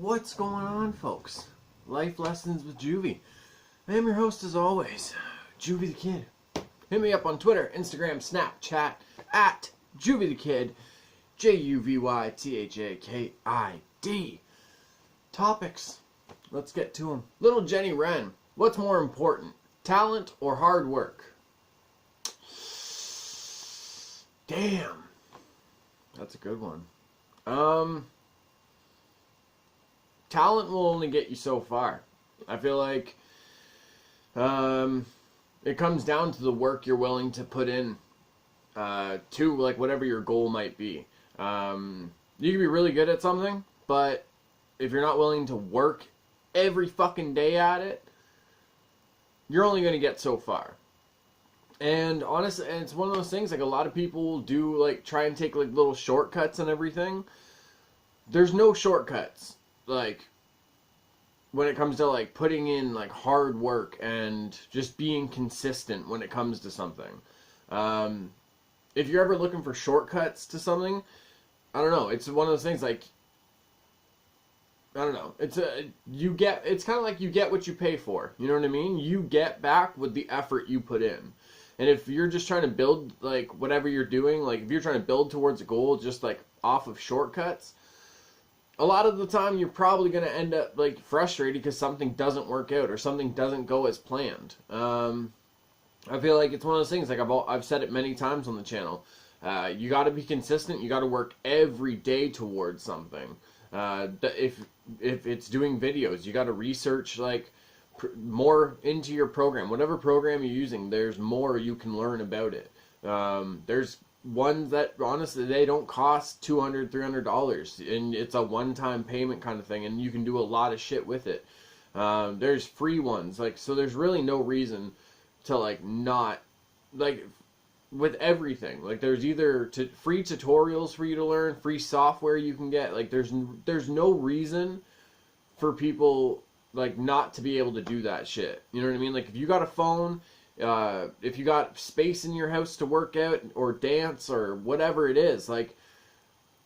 What's going on, folks? Life Lessons with Juvy. I am your host as always, JuvyThaKid. Hit me up on Twitter, Instagram, Snapchat, at JuvyThaKid, JuvyThaKid. Topics. Let's get to them. Little Jenny Wren. What's more important, talent or hard work? Damn. That's a good one. Talent will only get you so far. I feel like it comes down to the work you're willing to put in to like whatever your goal might be. You can be really good at something, but if you're not willing to work every fucking day at it, you're only going to get so far. And honestly, and it's one of those things, like a lot of people do like try and take like little shortcuts and everything. There's no shortcuts. Like when it comes to like putting in like hard work and just being consistent when it comes to something. If you're ever looking for shortcuts to something, I don't know. It's one of those things like, I don't know. It's kind of like you get what you pay for. You know what I mean? You get back with the effort you put in. And if you're just trying to build like whatever you're doing, like if you're trying to build towards a goal just like off of shortcuts, a lot of the time you're probably going to end up like frustrated because something doesn't work out or something doesn't go as planned. I feel like it's one of those things, like I've said it many times on the channel. You got to be consistent. You got to work every day towards something. If it's doing videos, you got to research like more into your program. Whatever program you're using, there's more you can learn about it. There's ones that honestly they don't cost $200, $300, and it's a one-time payment kind of thing, and you can do a lot of shit with it. There's free ones, like, so there's really no reason to like not, like, with everything, like there's either free tutorials for you to learn, free software you can get, like there's no reason for people like not to be able to do that shit. You know what I mean? Like if you got a phone, if you got space in your house to work out or dance or whatever it is, like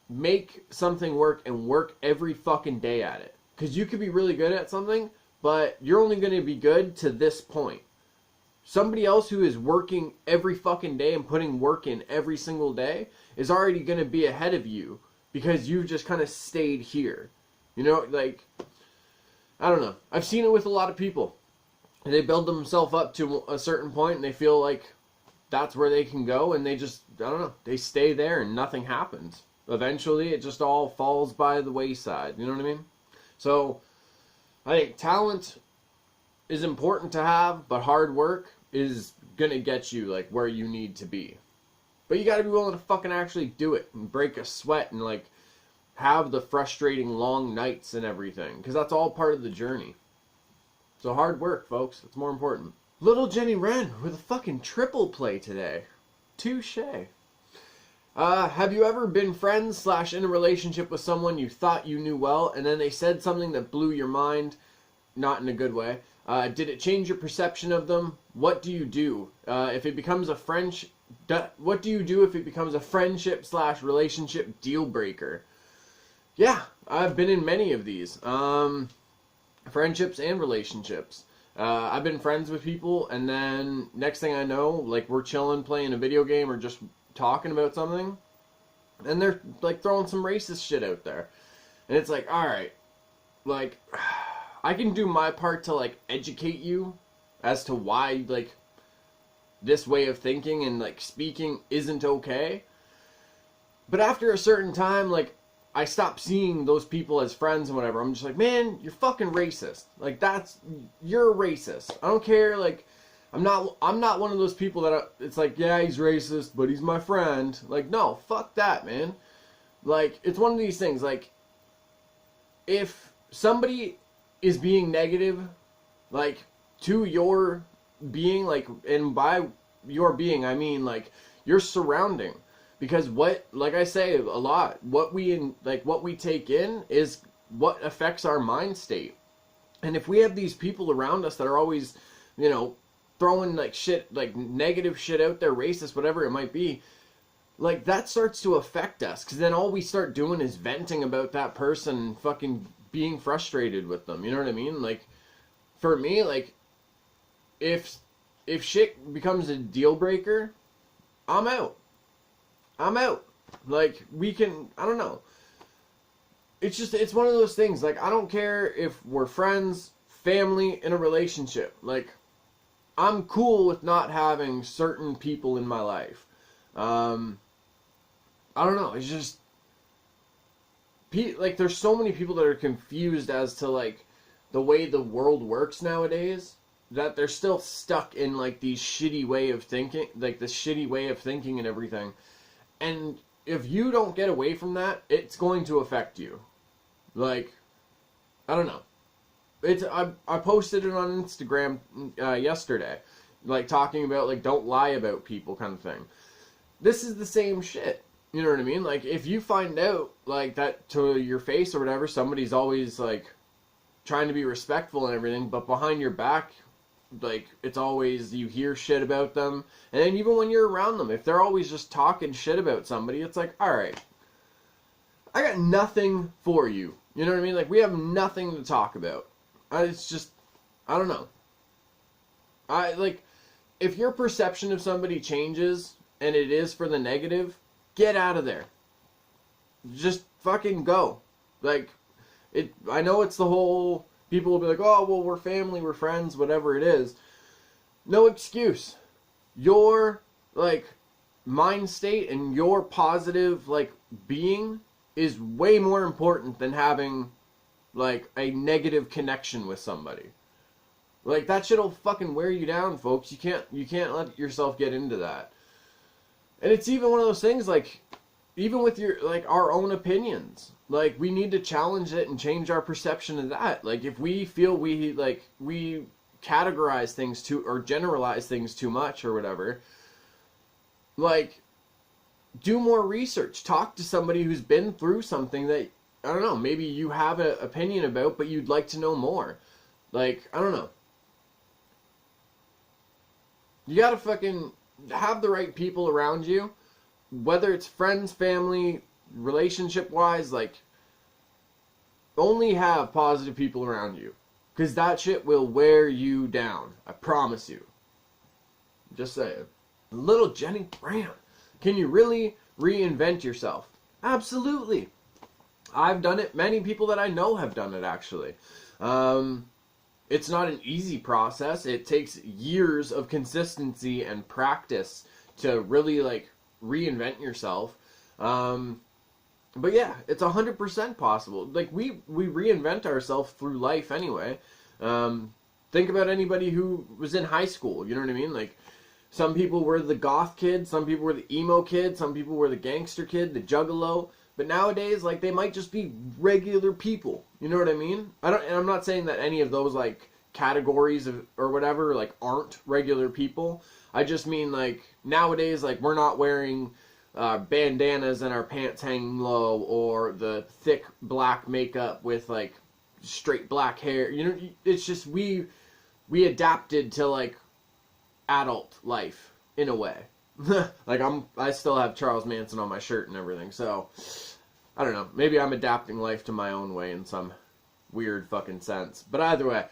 make something work and work every fucking day at it. Because you could be really good at something, but you're only going to be good to this point. Somebody else who is working every fucking day and putting work in every single day is already going to be ahead of you because you've just kind of stayed here. You know, like, I don't know. I've seen it with a lot of people. They build themselves up to a certain point and they feel like that's where they can go, and they just, I don't know, they stay there and nothing happens. Eventually it just all falls by the wayside. You know what I mean? So I think talent is important to have, but hard work is gonna get you like where you need to be. But you gotta be willing to fucking actually do it and break a sweat and like have the frustrating long nights and everything, because that's all part of the journey. So hard work, folks. It's more important. Little Jenny Wren with a fucking triple play today. Touche. Have you ever been friends / in a relationship with someone you thought you knew well, and then they said something that blew your mind? Not in a good way. Did it change your perception of them? What do you do if it becomes a what do you do if it becomes a friendship / relationship deal breaker? Yeah, I've been in many of these. Friendships and relationships. I've been friends with people, and then next thing I know, like we're chilling, playing a video game, or just talking about something, and they're like throwing some racist shit out there, and it's like, all right, like I can do my part to like educate you as to why like this way of thinking and like speaking isn't okay, but after a certain time, like I stopped seeing those people as friends and whatever. I'm just like, man, you're fucking racist. Like you're a racist. I don't care. Like, I'm not one of those people that it's like, yeah, he's racist, but he's my friend. Like, no, fuck that, man. Like, it's one of these things. Like, if somebody is being negative, like, to your being, like, and by your being, I mean, like, your surrounding. Because like I say a lot, what we take in is what affects our mind state. And if we have these people around us that are always, you know, throwing like shit, like negative shit out there, racist, whatever it might be, like that starts to affect us. Because then all we start doing is venting about that person, fucking being frustrated with them. You know what I mean? Like, for me, like, if shit becomes a deal breaker, I'm out. I'm out. Like, we can, I don't know. It's just, it's one of those things. Like, I don't care if we're friends, family, in a relationship. Like, I'm cool with not having certain people in my life. I don't know. It's just, like, there's so many people that are confused as to, like, the way the world works nowadays, that they're still stuck in, like, these shitty way of thinking, like, this shitty way of thinking and everything. And if you don't get away from that, it's going to affect you. Like, I don't know. I posted it on Instagram yesterday, like, talking about, like, don't lie about people kind of thing. This is the same shit. You know what I mean? Like, if you find out, like, that to your face or whatever, somebody's always, like, trying to be respectful and everything, but behind your back, like, it's always, you hear shit about them. And then even when you're around them, if they're always just talking shit about somebody, it's like, alright, I got nothing for you. You know what I mean? Like, we have nothing to talk about. It's just, I don't know. Like, if your perception of somebody changes, and it is for the negative, get out of there. Just fucking go. Like, I know it's the whole, people will be like, oh, well, we're family, we're friends, whatever it is. No excuse. Your, like, mind state and your positive, like, being is way more important than having, like, a negative connection with somebody. Like, that shit'll fucking wear you down, folks. You can't let yourself get into that. And it's even one of those things, like, even with your, like, our own opinions, like, we need to challenge it and change our perception of that. Like, if we feel we categorize things or generalize things too much or whatever, like, do more research. Talk to somebody who's been through something that, I don't know, maybe you have an opinion about, but you'd like to know more. Like, I don't know. You gotta fucking have the right people around you, whether it's friends, family, relationship-wise, like, only have positive people around you. Because that shit will wear you down. I promise you. Just saying. Little Jenny Brand. Can you really reinvent yourself? Absolutely. I've done it. Many people that I know have done it, actually. It's not an easy process. It takes years of consistency and practice to really, like, reinvent yourself. But yeah, it's 100% possible. Like, we reinvent ourselves through life anyway. Think about anybody who was in high school, you know what I mean? Like, some people were the goth kid, some people were the emo kid, some people were the gangster kid, the juggalo. But nowadays, like, they might just be regular people. You know what I mean? And I'm not saying that any of those, like, categories or whatever, like, aren't regular people. I just mean, like, nowadays, like, we're not wearing bandanas and our pants hanging low, or the thick black makeup with, like, straight black hair. You know, it's just we adapted to, like, adult life in a way. Like, I still have Charles Manson on my shirt and everything, so I don't know. Maybe I'm adapting life to my own way in some weird fucking sense. But either way,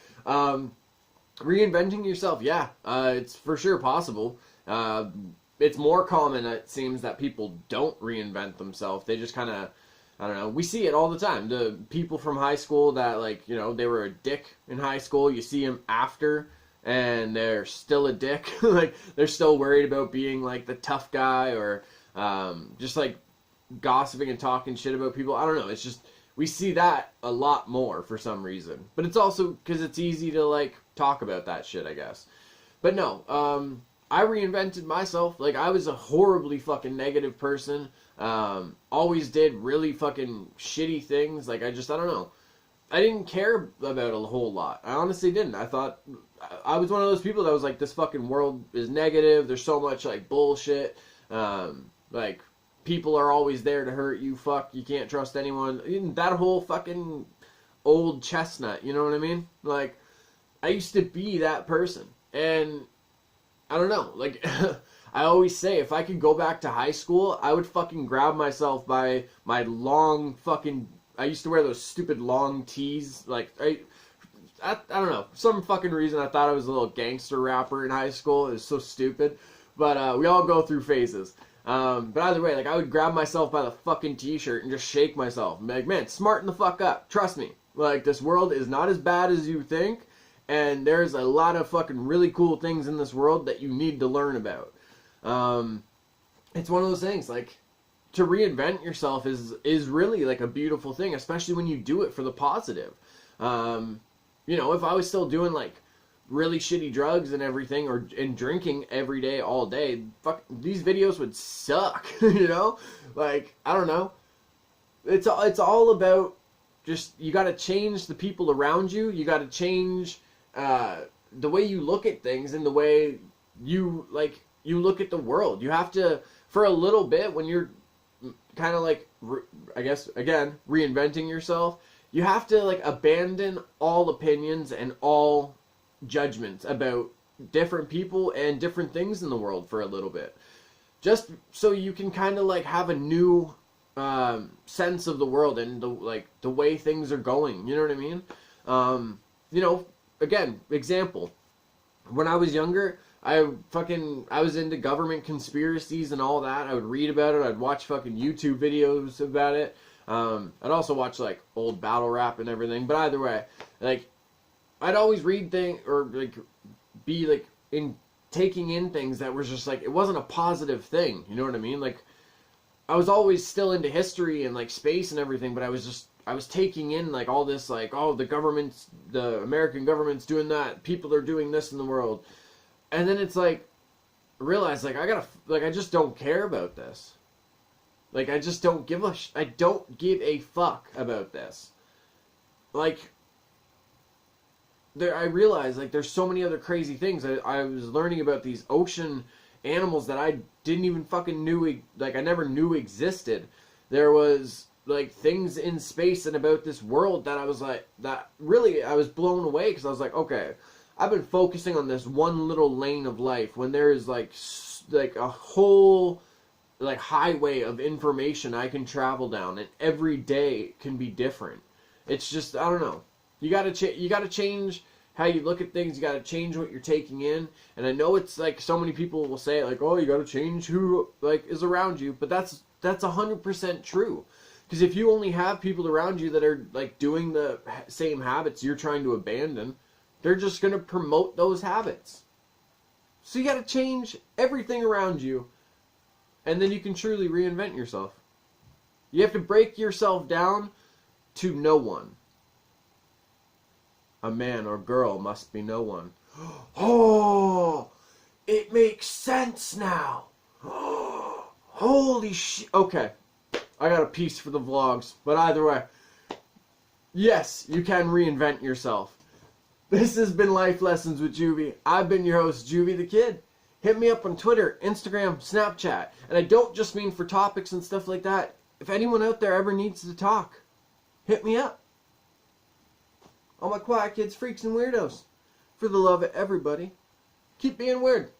reinventing yourself, yeah, it's for sure possible. It's more common, it seems, that people don't reinvent themselves. They just kind of, I don't know, we see it all the time. The people from high school that, like, you know, they were a dick in high school, you see them after, and they're still a dick. Like, they're still worried about being, like, the tough guy, or just, like, gossiping and talking shit about people. I don't know, it's just, we see that a lot more for some reason. But it's also because it's easy to, like, talk about that shit, I guess. But no, I reinvented myself. Like, I was a horribly fucking negative person. Always did really fucking shitty things. Like, I don't know. I didn't care about a whole lot. I honestly didn't. I thought, I was one of those people that was like, this fucking world is negative. There's so much, like, bullshit. Like, people are always there to hurt you. Fuck, you can't trust anyone. That whole fucking old chestnut, you know what I mean? Like, I used to be that person. And I don't know, like, I always say, if I could go back to high school, I would fucking grab myself by my long fucking I used to wear those stupid long tees. Like, I don't know. For some fucking reason, I thought I was a little gangster rapper in high school. It was so stupid. But we all go through phases. But either way, like, I would grab myself by the fucking t-shirt and just shake myself. And be like, man, smarten the fuck up. Trust me. Like, this world is not as bad as you think. And there's a lot of fucking really cool things in this world that you need to learn about. It's one of those things, like, to reinvent yourself is really, like, a beautiful thing, especially when you do it for the positive. You know, if I was still doing, like, really shitty drugs and everything, and drinking every day, all day, fuck, these videos would suck, you know? Like, I don't know. It's all about just, you gotta change the people around you, you gotta change the way you look at things and the way you look at the world. You have to, for a little bit, when you're kind of like, I guess, again, reinventing yourself, you have to, like, abandon all opinions and all judgments about different people and different things in the world for a little bit. Just so you can kind of, like, have a new sense of the world and the way things are going. You know what I mean? You know, again, example. When I was younger, I was into government conspiracies and all that. I would read about it. I'd watch fucking YouTube videos about it. I'd also watch, like, old battle rap and everything. But either way, like, I'd always read things or, like, be, like, taking in things that was just, like, it wasn't a positive thing. You know what I mean? Like, I was always still into history and, like, space and everything, but I was taking in, like, all this, like, oh, the American government's doing that. People are doing this in the world. And then it's like, realize, like, I just don't care about this. Like, I just don't I don't give a fuck about this. Like, I realized, like, there's so many other crazy things. I was learning about these ocean animals that I didn't even fucking I never knew existed. There was, like, things in space and about this world that I was like, I was blown away, because I was like, okay, I've been focusing on this one little lane of life when there is, like a whole, like, highway of information I can travel down, and every day can be different. It's just, I don't know. You gotta change how you look at things. You gotta change what you're taking in. And I know it's, like, so many people will say, like, oh, you gotta change who, like, is around you. But that's 100% true. Because if you only have people around you that are, like, doing the same habits you're trying to abandon, they're just gonna promote those habits. So you gotta change everything around you, and then you can truly reinvent yourself. You have to break yourself down to no one. A man or girl must be no one. Oh, it makes sense now. Holy shit. Okay, I got a piece for the vlogs, but either way, yes, you can reinvent yourself. This has been Life Lessons with Juvy. I've been your host, JuvyThaKid. Hit me up on Twitter, Instagram, Snapchat. And I don't just mean for topics and stuff like that. If anyone out there ever needs to talk, hit me up. All my quiet kids, freaks, and weirdos. For the love of everybody, keep being weird.